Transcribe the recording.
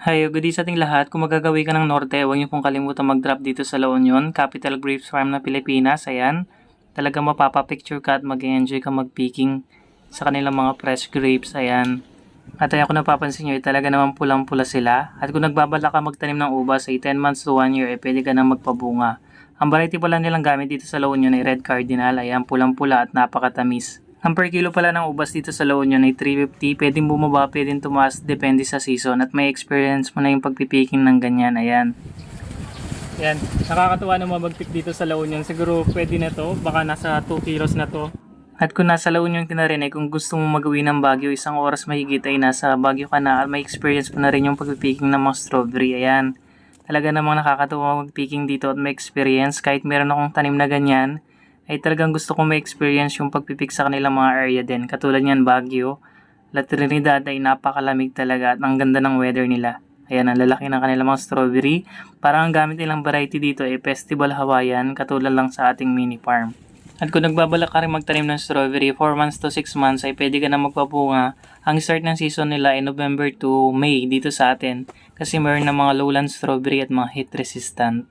Hi, good day sa ating lahat. Kung magagawi ka ng norte, huwag niyo pong kalimutan mag-drop dito sa La Union, Capital Grapes Farm ng Pilipinas. Ayan, talaga mapapapicture ka at mag-enjoy ka mag-picking sa kanilang mga fresh grapes. Ayan. At ayan, kung napapansin nyo, talaga naman pulang-pula sila. At kung nagbabala ka magtanim ng ubas ay 10 months to 1 year, pwede ka na magpabunga. Ang variety pala nilang gamit dito sa La Union ay Red Cardinal. Ayan, pulang-pula at napakatamis. Ang per kilo pala ng ubas dito sa La Union ay 350. Pwedeng bumaba, pwedeng tumaas, depende sa season. At may experience mo na yung pagpipiking ng ganyan. Ayan. Yan, nakakatuwa naman mag-pick dito sa La Union. Siguro pwede na to, baka nasa 2 kilos na to. At kung nasa La Union ka na rin, kung gusto mong mag-uwi ng Baguio, isang oras mahigit ay nasa Baguio ka na at may experience mo na rin yung pagpipiking ng mga strawberry. Ayan, talaga namang nakakatuwa mag-picking dito at may experience. Kahit meron akong tanim na ganyan, ay talagang gusto kong may experience yung pagpipik sa kanilang mga area din. Katulad niyan Baguio, La Trinidad ay napakalamig talaga at ang ganda ng weather nila. Ayan, ang lalaki ng kanilang mga strawberry. Parang ang gamit nilang variety dito ay Festival Hawaiian, katulad lang sa ating mini farm. At kung nagbabalak ka rin magtanim ng strawberry, 4 months to 6 months ay pwede ka na magpabunga. Ang start ng season nila ay November to May dito sa atin kasi mayroon na mga lowland strawberry at mga heat resistant.